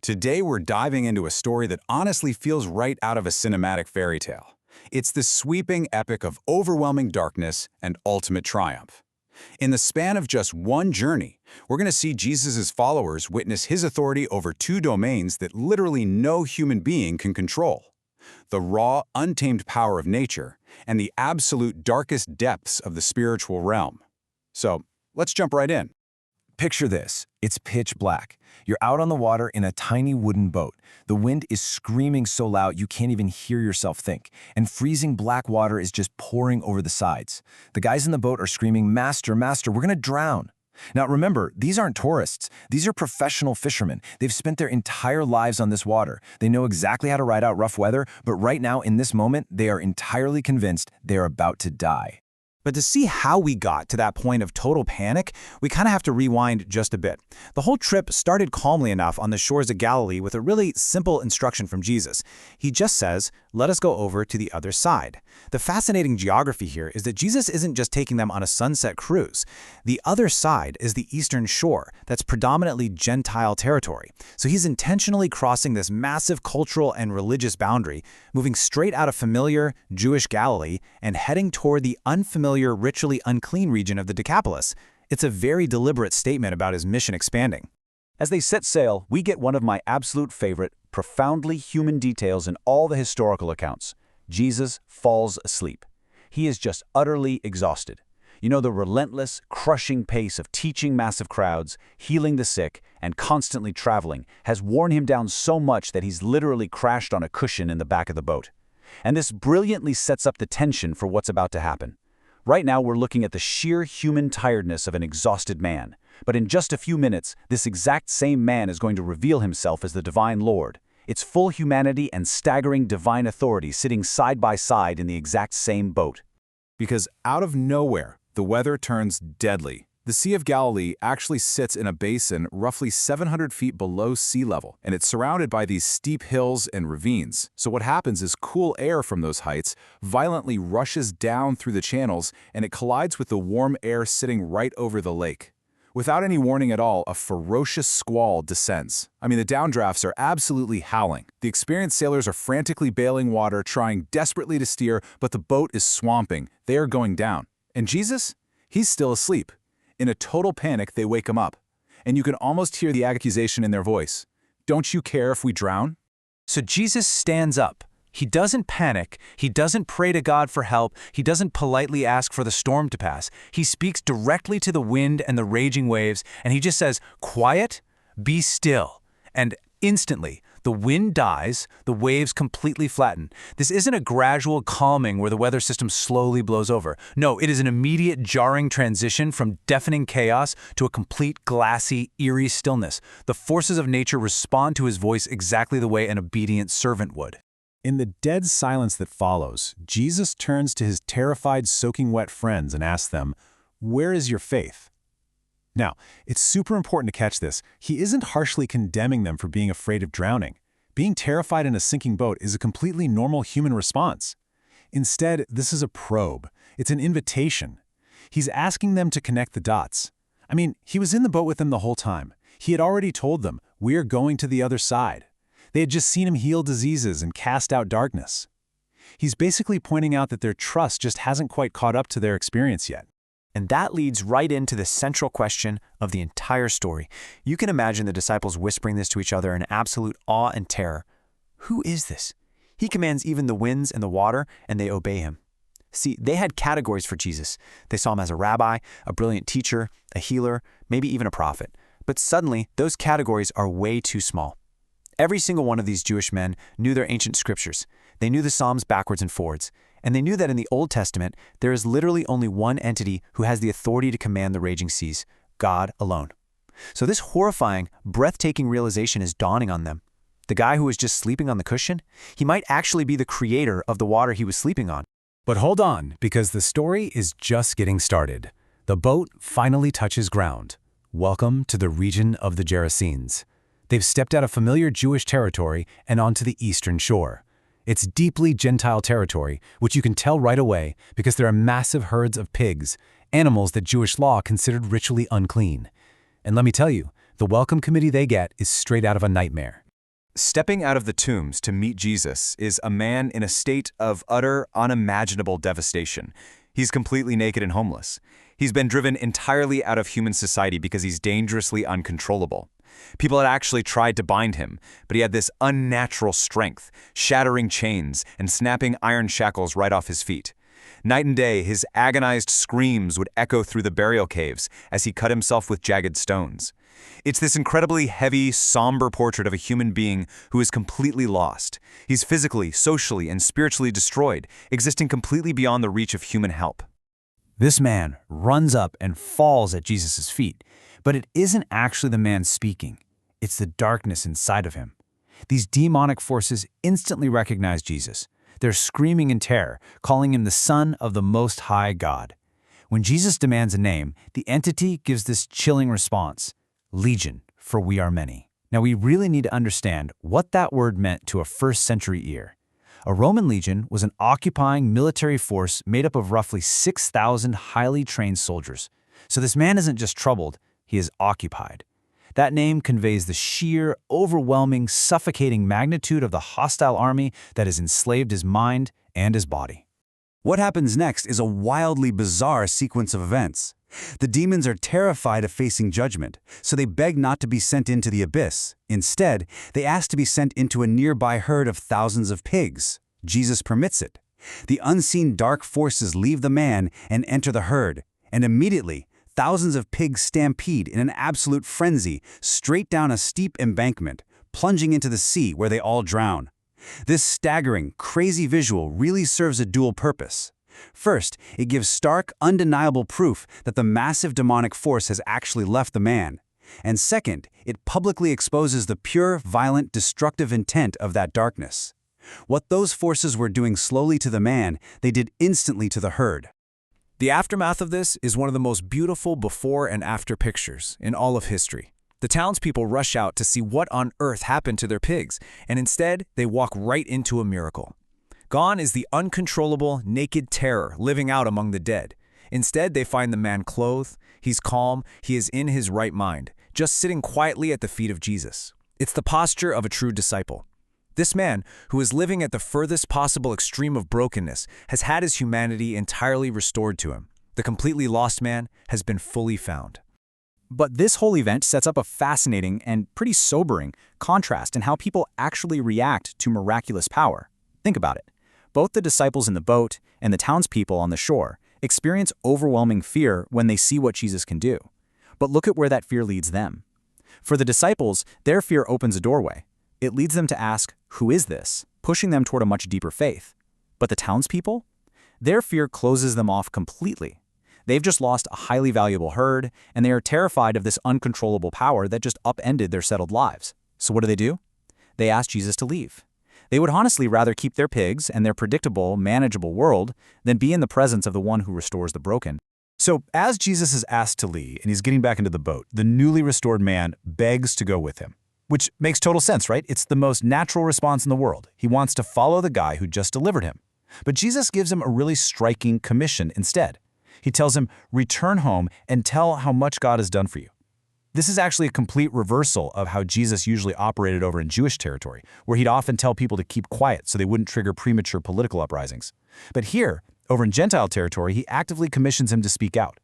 Today we're diving into a story that honestly feels right out of a cinematic fairy tale. It's the sweeping epic of overwhelming darkness and ultimate triumph. In the span of just one journey, we're going to see Jesus' followers witness his authority over two domains that literally no human being can control: the raw, untamed power of nature and the absolute darkest depths of the spiritual realm. So, let's jump right in. Picture this. It's pitch black. You're out on the water in a tiny wooden boat. The wind is screaming so loud you can't even hear yourself think, and freezing black water is just pouring over the sides. The guys in the boat are screaming, "Master, Master, we're gonna drown." Now remember, these aren't tourists. These are professional fishermen. They've spent their entire lives on this water. They know exactly how to ride out rough weather, but right now, in this moment, they are entirely convinced they're about to die. But to see how we got to that point of total panic, we kind of have to rewind just a bit. The whole trip started calmly enough on the shores of Galilee with a really simple instruction from Jesus. He just says, "Let us go over to the other side." The fascinating geography here is that Jesus isn't just taking them on a sunset cruise. The other side is the eastern shore that's predominantly Gentile territory. So he's intentionally crossing this massive cultural and religious boundary, moving straight out of familiar Jewish Galilee and heading toward the unfamiliar, ritually unclean region of the Decapolis. It's a very deliberate statement about his mission expanding. As they set sail, we get one of my absolute favorite, profoundly human details in all the historical accounts. Jesus falls asleep. He is just utterly exhausted. You know, the relentless, crushing pace of teaching massive crowds, healing the sick, and constantly traveling has worn him down so much that he's literally crashed on a cushion in the back of the boat. And this brilliantly sets up the tension for what's about to happen. Right now, we're looking at the sheer human tiredness of an exhausted man. But in just a few minutes, this exact same man is going to reveal himself as the divine Lord. It's full humanity and staggering divine authority sitting side by side in the exact same boat. Because out of nowhere, the weather turns deadly. The Sea of Galilee actually sits in a basin roughly 700 feet below sea level, and it's surrounded by these steep hills and ravines. So what happens is cool air from those heights violently rushes down through the channels, and it collides with the warm air sitting right over the lake. Without any warning at all, a ferocious squall descends. I mean, the downdrafts are absolutely howling. The experienced sailors are frantically bailing water, trying desperately to steer, but the boat is swamping. They are going down. And Jesus? He's still asleep. In a total panic, they wake him up. And you can almost hear the accusation in their voice. "Don't you care if we drown?" So Jesus stands up. He doesn't panic. He doesn't pray to God for help. He doesn't politely ask for the storm to pass. He speaks directly to the wind and the raging waves, and he just says, "Quiet, be still." And instantly, the wind dies, the waves completely flatten. This isn't a gradual calming where the weather system slowly blows over. No, it is an immediate jarring transition from deafening chaos to a complete glassy, eerie stillness. The forces of nature respond to his voice exactly the way an obedient servant would. In the dead silence that follows, Jesus turns to his terrified, soaking wet friends and asks them, "Where is your faith?" Now, it's super important to catch this. He isn't harshly condemning them for being afraid of drowning. Being terrified in a sinking boat is a completely normal human response. Instead, this is a probe. It's an invitation. He's asking them to connect the dots. I mean, he was in the boat with them the whole time. He had already told them, "We're going to the other side." They had just seen him heal diseases and cast out darkness. He's basically pointing out that their trust just hasn't quite caught up to their experience yet. And that leads right into the central question of the entire story. You can imagine the disciples whispering this to each other in absolute awe and terror. Who is this? He commands even the winds and the water, and they obey him. See, they had categories for Jesus. They saw him as a rabbi, a brilliant teacher, a healer, maybe even a prophet. But suddenly, those categories are way too small. Every single one of these Jewish men knew their ancient scriptures. They knew the Psalms backwards and forwards. And they knew that in the Old Testament, there is literally only one entity who has the authority to command the raging seas: God alone. So this horrifying, breathtaking realization is dawning on them. The guy who was just sleeping on the cushion, he might actually be the creator of the water he was sleeping on. But hold on, because the story is just getting started. The boat finally touches ground. Welcome to the region of the Gerasenes. They've stepped out of familiar Jewish territory and onto the eastern shore. It's deeply Gentile territory, which you can tell right away because there are massive herds of pigs, animals that Jewish law considered ritually unclean. And let me tell you, the welcome committee they get is straight out of a nightmare. Stepping out of the tombs to meet Jesus is a man in a state of utter, unimaginable devastation. He's completely naked and homeless. He's been driven entirely out of human society because he's dangerously uncontrollable. People had actually tried to bind him, but he had this unnatural strength, shattering chains and snapping iron shackles right off his feet. Night and day, his agonized screams would echo through the burial caves as he cut himself with jagged stones. It's this incredibly heavy, somber portrait of a human being who is completely lost. He's physically, socially, and spiritually destroyed, existing completely beyond the reach of human help. This man runs up and falls at Jesus' feet, but it isn't actually the man speaking. It's the darkness inside of him. These demonic forces instantly recognize Jesus. They're screaming in terror, calling him the Son of the Most High God. When Jesus demands a name, the entity gives this chilling response: Legion, for we are many. Now we really need to understand what that word meant to a first-century ear. A Roman legion was an occupying military force made up of roughly 6,000 highly trained soldiers. So this man isn't just troubled, he is occupied. That name conveys the sheer, overwhelming, suffocating magnitude of the hostile army that has enslaved his mind and his body. What happens next is a wildly bizarre sequence of events. The demons are terrified of facing judgment, so they beg not to be sent into the abyss. Instead, they ask to be sent into a nearby herd of thousands of pigs. Jesus permits it. The unseen dark forces leave the man and enter the herd, and immediately, thousands of pigs stampede in an absolute frenzy straight down a steep embankment, plunging into the sea where they all drown. This staggering, crazy visual really serves a dual purpose. First, it gives stark, undeniable proof that the massive demonic force has actually left the man. And second, it publicly exposes the pure, violent, destructive intent of that darkness. What those forces were doing slowly to the man, they did instantly to the herd. The aftermath of this is one of the most beautiful before and after pictures in all of history. The townspeople rush out to see what on earth happened to their pigs, and instead, they walk right into a miracle. Gone is the uncontrollable, naked terror living out among the dead. Instead, they find the man clothed, he's calm, he is in his right mind, just sitting quietly at the feet of Jesus. It's the posture of a true disciple. This man, who is living at the furthest possible extreme of brokenness, has had his humanity entirely restored to him. The completely lost man has been fully found. But this whole event sets up a fascinating and pretty sobering contrast in how people actually react to miraculous power. Think about it. Both the disciples in the boat and the townspeople on the shore experience overwhelming fear when they see what Jesus can do. But look at where that fear leads them. For the disciples, their fear opens a doorway. It leads them to ask, "Who is this?" pushing them toward a much deeper faith. But the townspeople? Their fear closes them off completely. They've just lost a highly valuable herd, and they are terrified of this uncontrollable power that just upended their settled lives. So what do? They ask Jesus to leave. They would honestly rather keep their pigs and their predictable, manageable world than be in the presence of the one who restores the broken. So as Jesus is asked to leave and he's getting back into the boat, the newly restored man begs to go with him. Which makes total sense, right? It's the most natural response in the world. He wants to follow the guy who just delivered him. But Jesus gives him a really striking commission instead. He tells him, return home and tell how much God has done for you. This is actually a complete reversal of how Jesus usually operated over in Jewish territory, where he'd often tell people to keep quiet so they wouldn't trigger premature political uprisings. But here, over in Gentile territory, he actively commissions him to speak out.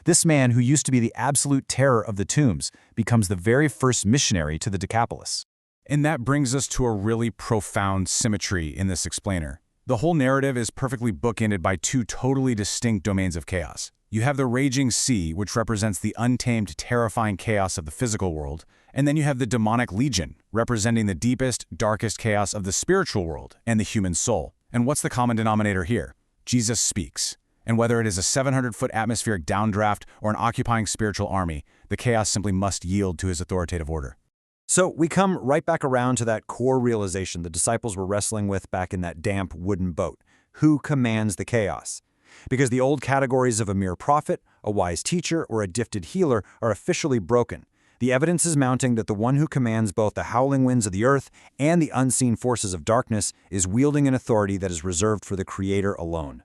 This man, who used to be the absolute terror of the tombs, becomes the very first missionary to the Decapolis. And that brings us to a really profound symmetry in this explainer. The whole narrative is perfectly bookended by two totally distinct domains of chaos. You have the raging sea, which represents the untamed, terrifying chaos of the physical world, and then you have the demonic legion, representing the deepest, darkest chaos of the spiritual world and the human soul. And what's the common denominator here? Jesus speaks. And whether it is a 700-foot atmospheric downdraft or an occupying spiritual army, the chaos simply must yield to his authoritative order. So we come right back around to that core realization the disciples were wrestling with back in that damp wooden boat. Who commands the chaos? Because the old categories of a mere prophet, a wise teacher, or a gifted healer are officially broken. The evidence is mounting that the one who commands both the howling winds of the earth and the unseen forces of darkness is wielding an authority that is reserved for the Creator alone.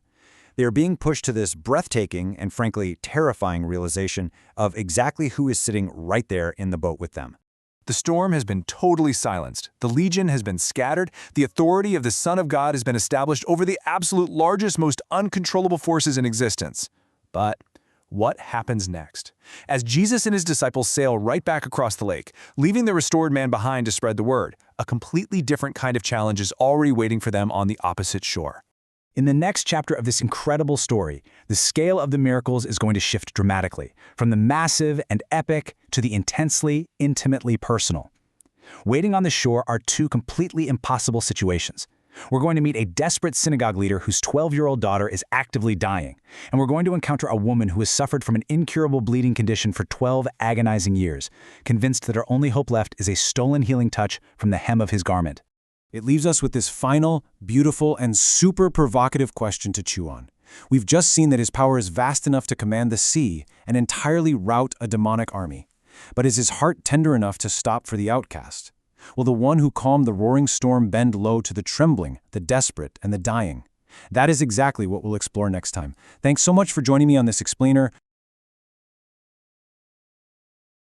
They are being pushed to this breathtaking and frankly terrifying realization of exactly who is sitting right there in the boat with them. The storm has been totally silenced. The legion has been scattered. The authority of the Son of God has been established over the absolute largest, most uncontrollable forces in existence. But what happens next? As Jesus and his disciples sail right back across the lake, leaving the restored man behind to spread the word, a completely different kind of challenge is already waiting for them on the opposite shore. In the next chapter of this incredible story, the scale of the miracles is going to shift dramatically, from the massive and epic to the intensely, intimately personal. Waiting on the shore are two completely impossible situations. We're going to meet a desperate synagogue leader whose 12-year-old daughter is actively dying, and we're going to encounter a woman who has suffered from an incurable bleeding condition for 12 agonizing years, convinced that her only hope left is a stolen healing touch from the hem of his garment. It leaves us with this final, beautiful, and super provocative question to chew on. We've just seen that his power is vast enough to command the sea and entirely rout a demonic army. But is his heart tender enough to stop for the outcast? Will the one who calmed the roaring storm bend low to the trembling, the desperate, and the dying? That is exactly what we'll explore next time. Thanks so much for joining me on this explainer.